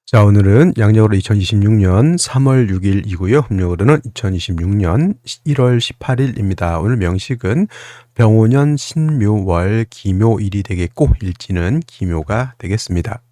자, 오늘은 양력으로 2026년 3월 6일이고요. 음력으로는 2026년 1월 18일입니다. 오늘 명식은 병오년 신묘월 기묘일이 되겠고 일지는 기묘가 되겠습니다.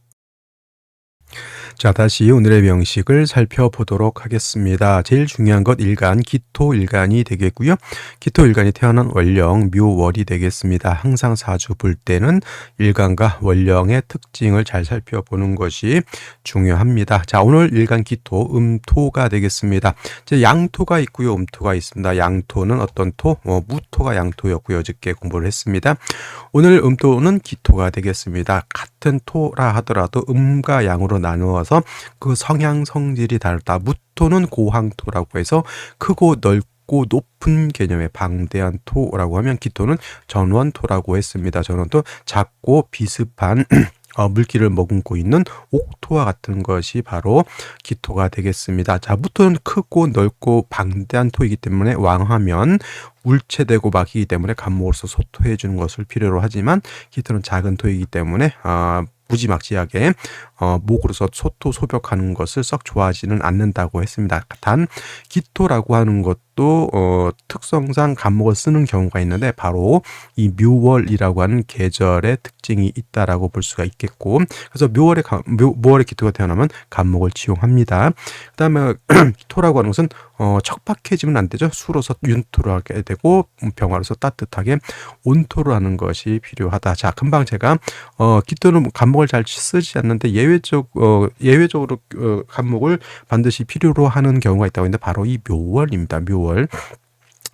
자, 다시 오늘의 명식을 살펴보도록 하겠습니다. 제일 중요한 것 일간, 기토일간이 되겠고요. 기토일간이 태어난 월령, 묘월이 되겠습니다. 항상 사주 볼 때는 일간과 월령의 특징을 잘 살펴보는 것이 중요합니다. 자, 오늘 일간 기토, 음토가 되겠습니다. 이제 양토가 있고요. 음토가 있습니다. 양토는 어떤 토? 무토가 양토였고요. 어저께 공부를 했습니다. 오늘 음토는 기토가 되겠습니다. 같은 토라 하더라도 음과 양으로 나누어서 그 성향 성질이 다르다. 무토는 고황토라고 해서 크고 넓고 높은 개념의 방대한 토라고 하면 기토는 전원토라고 했습니다. 전원토 작고 비습한 물기를 머금고 있는 옥토와 같은 것이 바로 기토가 되겠습니다. 자, 무토는 크고 넓고 방대한 토이기 때문에 왕하면 울체되고 막히기 때문에 간목으로서 소토해 주는 것을 필요로 하지만 기토는 작은 토이기 때문에 무지막지하게 목으로서 소토 소벽하는 것을 썩 좋아하지는 않는다고 했습니다. 단 기토라고 하는 것도 특성상 간목을 쓰는 경우가 있는데 바로 이 묘월이라고 하는 계절의 특징이 있다라고 볼 수가 있겠고, 그래서 묘월에 기토가 태어나면 간목을 지용합니다. 그다음에 기토라고 하는 것은 척박해지면 안 되죠. 수로서 윤토로 하게 되고 병화로서 따뜻하게 온토로 하는 것이 필요하다. 자, 금방 제가 기토는 간목을 잘 쓰지 않는데 예외적으로 간목을 반드시 필요로 하는 경우가 있다고 했는데 바로 이 묘월입니다. 묘월.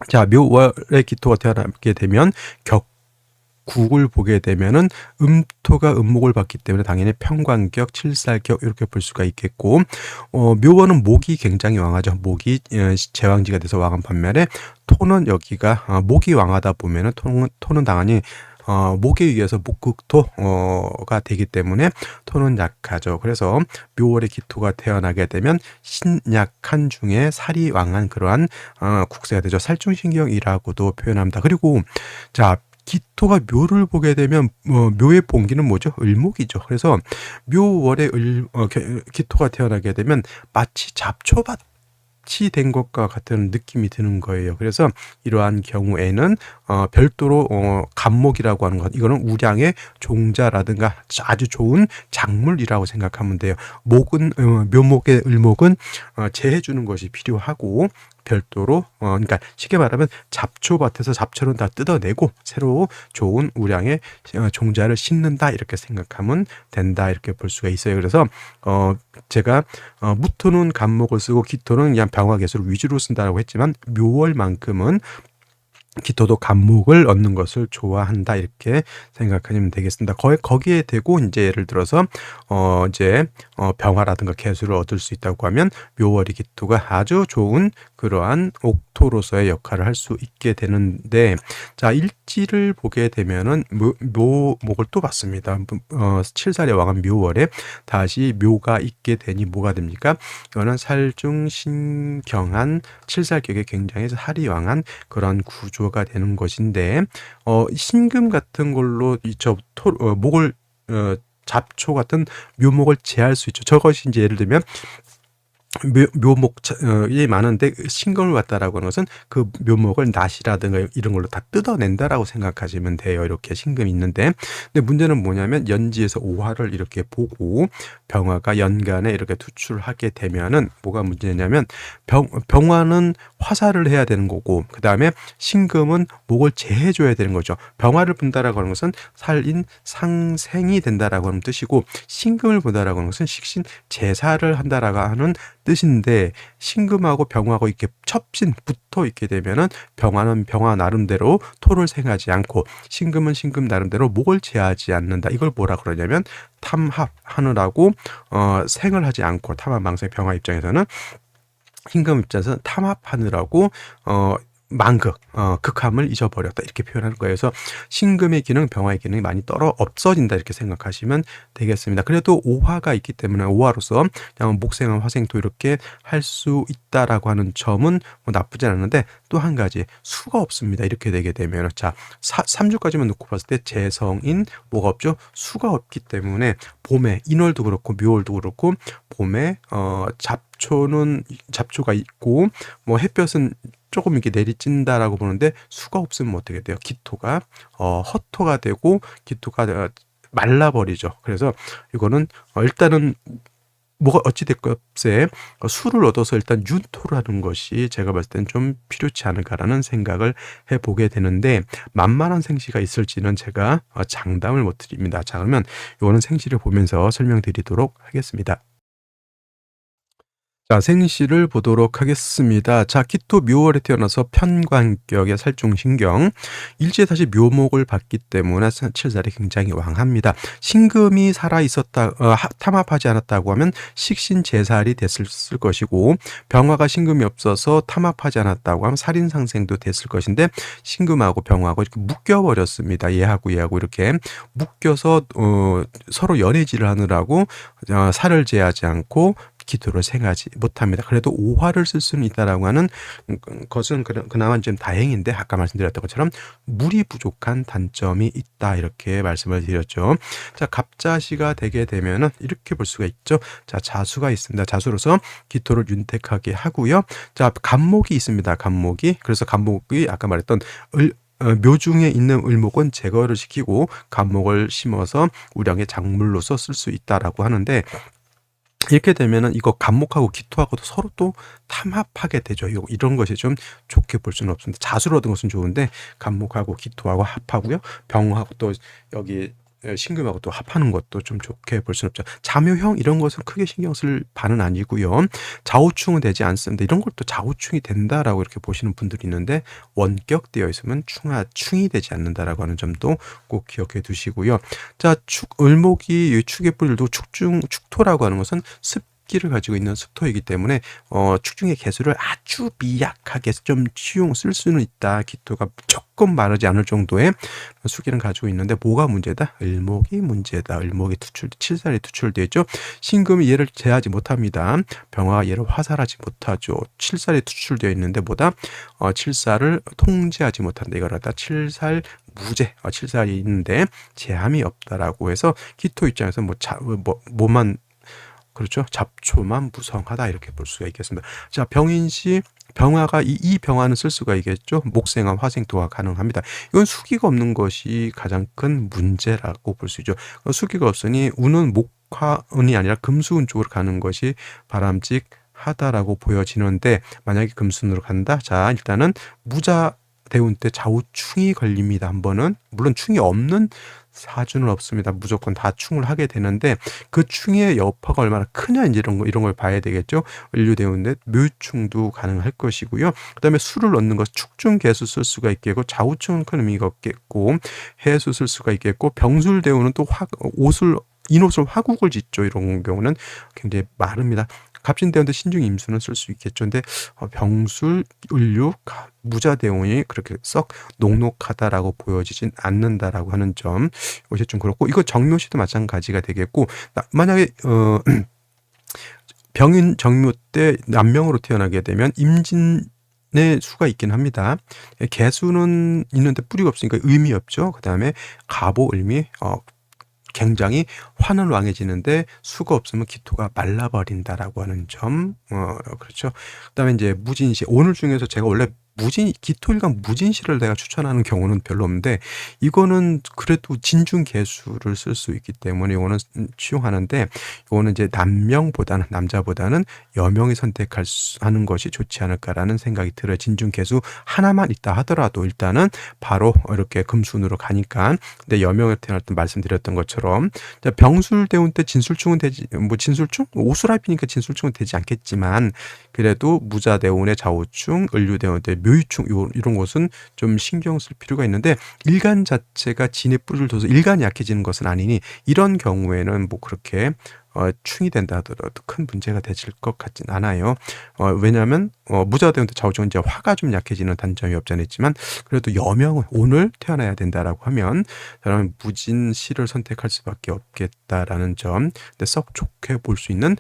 자, 묘월에 기토가 태어나게 되면 국을 보게 되면은 음토가 음목을 받기 때문에 당연히 평관격, 칠살격 이렇게 볼 수가 있겠고, 묘월은 목이 굉장히 왕하죠. 목이 제왕지가 돼서 왕한 반면에 토는 여기가 목이 왕하다 보면은 토는 당연히 목에 의해서 목극토가 되기 때문에 토는 약하죠. 그래서 묘월에 기토가 태어나게 되면 신약한 중에 살이 왕한 그러한 국세가 되죠. 살중신경이라고도 표현합니다. 그리고 자, 기토가 묘를 보게 되면 묘의 본기는 뭐죠? 을목이죠. 그래서 묘월에 기토가 태어나게 되면 마치 잡초밭이 된 것과 같은 느낌이 드는 거예요. 그래서 이러한 경우에는 별도로 간목이라고 하는 것, 이거는 우량의 종자라든가 아주 좋은 작물이라고 생각하면 돼요. 묘목의 을목은 재해주는 것이 필요하고 별도로 그러니까 쉽게 말하면 잡초밭에서 잡초는 다 뜯어내고 새로 좋은 우량의 종자를 심는다 이렇게 생각하면 된다 이렇게 볼 수가 있어요. 그래서 제가 무토는 간목을 쓰고 기토는 그냥 병화개수를 위주로 쓴다라고 했지만 묘월만큼은 기토도 간목을 얻는 것을 좋아한다 이렇게 생각하시면 되겠습니다. 거기에 대고 이제 예를 들어서 병화라든가 개수를 얻을 수 있다고 하면 묘월이 기토가 아주 좋은 그러한 옥토로서의 역할을 할 수 있게 되는데, 자, 일지를 보게 되면은 묘목을 또 봤습니다. 7살의 왕은 묘월에 다시 묘가 있게 되니 뭐가 됩니까? 이거는 살중신경한 7살격에 굉장히 살이 왕한 그런 구조가 되는 것인데, 신금 같은 걸로 목을 잡초 같은 묘목을 제할 수 있죠. 저것이 이제 예를 들면 묘목이 많은데 신금을 왔다라고 하는 것은 그 묘목을 낫이라든가 이런 걸로 다 뜯어낸다라고 생각하시면 돼요. 이렇게 신금이 있는데, 근데 문제는 뭐냐면 연지에서 오화를 이렇게 보고 병화가 연간에 이렇게 투출하게 되면은 뭐가 문제냐면 병화는 화살을 해야 되는 거고 그 다음에 신금은 목을 제해줘야 되는 거죠. 병화를 본다라고 하는 것은 살인 상생이 된다라고 하는 뜻이고, 신금을 본다라고 하는 것은 식신 제사를 한다라고 하는 뜻인데, 신금하고 병화하고 이렇게 첩신 붙어 있게 되면은 병화는 병화 나름대로 토를 생하지 않고 신금은 신금 나름대로 목을 제하지 않는다. 이걸 뭐라 그러냐면 탐합하느라고 생을 하지 않고, 탐합망상 병화 입장에서는 신금 입장에서는 탐합하느라고 만극, 극함을 잊어버렸다 이렇게 표현하는 거예요. 그래서 신금의 기능, 병화의 기능이 많이 없어진다 이렇게 생각하시면 되겠습니다. 그래도 오화가 있기 때문에 오화로서 그냥 목생화, 화생토 이렇게 할 수 있다라고 하는 점은 뭐 나쁘진 않은데 또 한 가지 수가 없습니다. 이렇게 되게 되면 자 3주까지만 놓고 봤을 때 재성인 뭐가 없죠? 수가 없기 때문에 봄에 인월도 그렇고 묘월도 그렇고 봄에 잡초가 있고 뭐 햇볕은 조금 이렇게 내리찐다라고 보는데 수가 없으면 어떻게 돼요? 기토가 허토가 되고 기토가 말라버리죠. 그래서 이거는 일단은 뭐가 어찌 됐건세 수를 얻어서 일단 윤토를 하는 것이 제가 봤을 땐 좀 필요치 않을까라는 생각을 해보게 되는데 만만한 생시가 있을지는 제가 장담을 못 드립니다. 자 그러면 이거는 생시를 보면서 설명드리도록 하겠습니다. 자, 생시를 보도록 하겠습니다. 자, 기토 묘월에 태어나서 편관격의 살중신경, 일지에 다시 묘목을 받기 때문에 칠살이 굉장히 왕합니다. 신금이 살아있었다, 탐합하지 않았다고 하면 식신제살이 됐을 것이고, 병화가 신금이 없어서 탐합하지 않았다고 하면 살인상생도 됐을 것인데, 신금하고 병화하고 이렇게 묶여버렸습니다. 얘하고 이렇게 묶여서 서로 연애질을 하느라고 살을 제하지 않고 기토를 생하지 못합니다. 그래도 오화를 쓸 수는 있다라고 하는 것은 그나마 좀 다행인데 아까 말씀드렸던 것처럼 물이 부족한 단점이 있다 이렇게 말씀을 드렸죠. 자 갑자시가 되게 되면은 이렇게 볼 수가 있죠. 자 자수가 있습니다. 자수로서 기토를 윤택하게 하고요. 자 간목이 있습니다. 간목이 그래서 간목이 아까 말했던 묘중에 있는 을목은 제거를 시키고 간목을 심어서 우량의 작물로서 쓸 수 있다라고 하는데 이렇게 되면은 이거 간목하고 기토하고도 서로 또 탐합하게 되죠. 이런 것이 좀 좋게 볼 수는 없습니다. 자수를 얻은 것은 좋은데 간목하고 기토하고 합하고요. 병하고 또 여기 신금하고 또 합하는 것도 좀 좋게 볼 수는 없죠. 자묘형 이런 것은 크게 신경 쓸 바는 아니고요. 좌우충은 되지 않습니다. 이런 것도 좌우충이 된다라고 이렇게 보시는 분들이 있는데 원격되어 있으면 충이 되지 않는다라고 하는 점도 꼭 기억해 두시고요. 자, 을목이 축의 뿌리도 축토라고 하는 것은 습기를 가지고 있는 습토이기 때문에 축중의 개수를 아주 미약하게 좀 쓸 수는 있다. 기토가 조금 마르지 않을 정도의 수기는 가지고 있는데 뭐가 문제다? 을목이 문제다. 을목이 칠살이 투출되어 있죠. 신금이 얘를 제하지 못합니다. 병화가 얘를 화살하지 못하죠. 칠살이 투출되어 있는데 뭐다? 칠살을 통제하지 못한다. 이걸 갖다 칠살 무제, 칠살이 있는데 제함이 없다라고 해서 기토 입장에서 뭐만 그렇죠. 잡초만 무성하다 이렇게 볼 수가 있겠습니다. 자, 병인시 병화가 이 병화는 쓸 수가 있겠죠. 목생화, 화생토가 가능합니다. 이건 수기가 없는 것이 가장 큰 문제라고 볼 수 있죠. 수기가 없으니 운은 목화운이 아니라 금수운 쪽으로 가는 것이 바람직하다라고 보여지는데 만약에 금수운으로 간다. 자, 일단은 무자 대운 때 좌우충이 걸립니다. 한 번은 물론 충이 없는 사주는 없습니다. 무조건 다 충을 하게 되는데 그 충의 여파가 얼마나 크냐 이제 이런 걸 봐야 되겠죠. 을류대운데 묘충도 가능할 것이고요. 그다음에 수를 얻는 것 축중 개수 쓸 수가 있겠고 좌우충은 큰 의미가 없겠고 해수 쓸 수가 있겠고 병술대운은 또 인옷을 화국을 짓죠. 이런 경우는 굉장히 많습니다. 갑진대운도 신중 임수는 쓸 수 있겠죠. 근데 병술, 을류, 무자대운이 그렇게 썩 녹록하다라고 보여지진 않는다라고 하는 점 이것이 좀 그렇고 이거 정묘시도 마찬가지가 되겠고 만약에 병인 정묘 때 남명으로 태어나게 되면 임진의 수가 있긴 합니다. 개수는 있는데 뿌리가 없으니까 의미 없죠. 그 다음에 가보, 을미, 굉장히 화는 왕해지는데 수가 없으면 기토가 말라버린다라고 하는 점, 그렇죠. 그다음에 이제 무진시 오늘 중에서 제가 원래 기토일간 무진시를 내가 추천하는 경우는 별로 없는데 이거는 그래도 진중 개수를 쓸 수 있기 때문에 이거는 취용하는데 이거는 이제 남자보다는 여명이 하는 것이 좋지 않을까라는 생각이 들어요. 진중 개수 하나만 있다 하더라도 일단은 바로 이렇게 금순으로 가니까 근데 여명을 태어날 때 말씀드렸던 것처럼 병술대운 때 진술충은 되지 진술충 오수라피니까 진술충은 되지 않겠지만 그래도 무자대운의 좌우충 을류대운 때 묘유충 이런 것은 좀 신경 쓸 필요가 있는데 일간 자체가 진에 뿌리를 둬서 일간이 약해지는 것은 아니니 이런 경우에는 뭐 그렇게 충이 된다 하더라도 큰 문제가 되실 것 같진 않아요. 왜냐하면 무자대운도 좌우정은 이제 화가 좀 약해지는 단점이 없잖아 있지만 그래도 여명은 오늘 태어나야 된다라고 하면 저는 무진시를 선택할 수밖에 없겠다라는 점. 근데 썩 좋게 볼 수 있는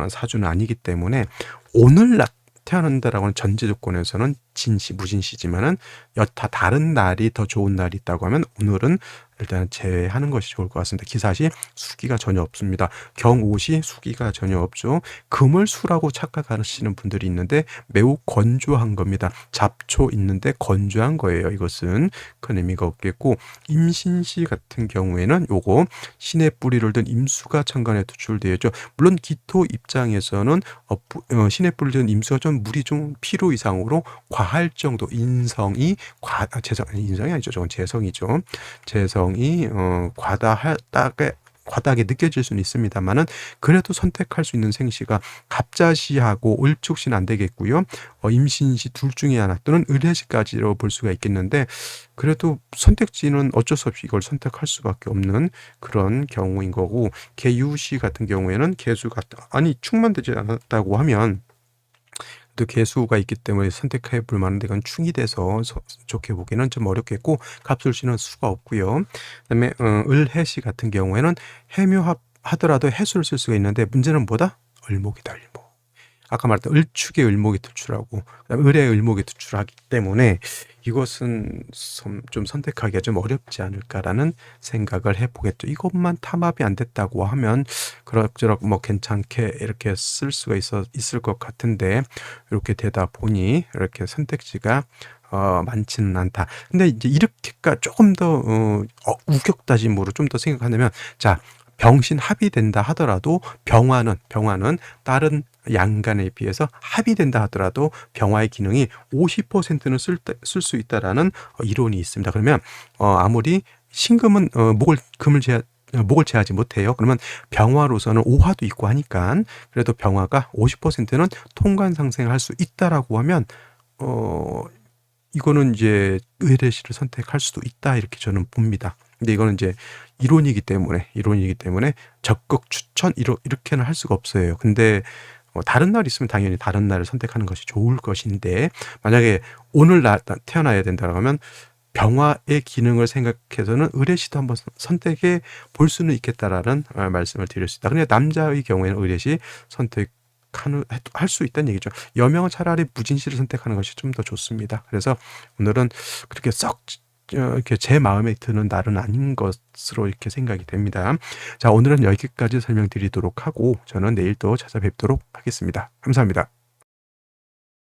사주는 아니기 때문에 오늘 태어난다라고 하는 전제 조건에서는 진시, 무진시지만은 여타 다른 날이 더 좋은 날이 있다고 하면 오늘은 일단 제외하는 것이 좋을 것 같습니다. 기사시 수기가 전혀 없습니다. 경옷이 수기가 전혀 없죠. 금을 수라고 착각하시는 분들이 있는데 매우 건조한 겁니다. 잡초 있는데 건조한 거예요. 이것은 큰 의미가 없겠고 임신시 같은 경우에는 요거 신의 뿌리를 든 임수가 천간에 투출되어 있죠. 물론 기토 입장에서는 신의 뿌리를 든 임수가 좀 물이 좀 필요 이상으로 과할 정도 인성이 인성이 아니죠. 저건 재성이죠. 재성이 과다하게 느껴질 수는 있습니다만은 그래도 선택할 수 있는 생시가 갑자시하고 을축시는 안 되겠고요. 임신시 둘 중에 하나 또는 을해시까지로 볼 수가 있겠는데 그래도 선택지는 어쩔 수 없이 이걸 선택할 수밖에 없는 그런 경우인 거고 개유시 같은 경우에는 개수가 축만 되지 않았다고 하면 또 개수가 있기 때문에 선택해 볼 만한데 그건 충이 돼서 좋게 보기는 좀 어렵겠고 갑술시는 수가 없고요. 그다음에 을해시 같은 경우에는 해묘합 하더라도 해수를 쓸 수가 있는데 문제는 뭐다? 을목이다. 을목. 아까 말했던 을축의 을목이 투출하고 그다음에 을의 을목이 투출하기 때문에 이것은 좀 선택하기가 좀 어렵지 않을까라는 생각을 해보겠죠. 이것만 탐합이 안 됐다고 하면 그럭저럭 뭐 괜찮게 이렇게 쓸 수가 있을 것 같은데 이렇게 되다 보니 이렇게 선택지가 많지는 않다. 근데 이제 이렇게가 조금 더 우격다짐으로 좀 더 생각한다면 자 병신 합이 된다 하더라도 병화는 다른 양간에 비해서 합이 된다 하더라도 병화의 기능이 50%는 쓸 수 있다라는 이론이 있습니다. 그러면 아무리 신금은 목을 제하지 못해요. 그러면 병화로서는 오화도 있고 하니까 그래도 병화가 50%는 통관 상생할 수 있다라고 하면 이거는 이제 을해시를 선택할 수도 있다 이렇게 저는 봅니다. 근데 이거는 이제 이론이기 때문에 적극 추천 이렇게는 할 수가 없어요. 근데 다른 날 있으면 당연히 다른 날을 선택하는 것이 좋을 것인데 만약에 오늘 태어나야 된다고 하면 병화의 기능을 생각해서는 을해시도 한번 선택해 볼 수는 있겠다라는 말씀을 드릴 수 있다. 근데 남자의 경우에는 을해시 할 수 있다는 얘기죠. 여명은 차라리 무진시를 선택하는 것이 좀 더 좋습니다. 그래서 오늘은 그렇게 썩 이렇게 제 마음에 드는 날은 아닌 것으로 이렇게 생각이 됩니다. 자, 오늘은 여기까지 설명드리도록 하고 저는 내일 또 찾아뵙도록 하겠습니다. 감사합니다.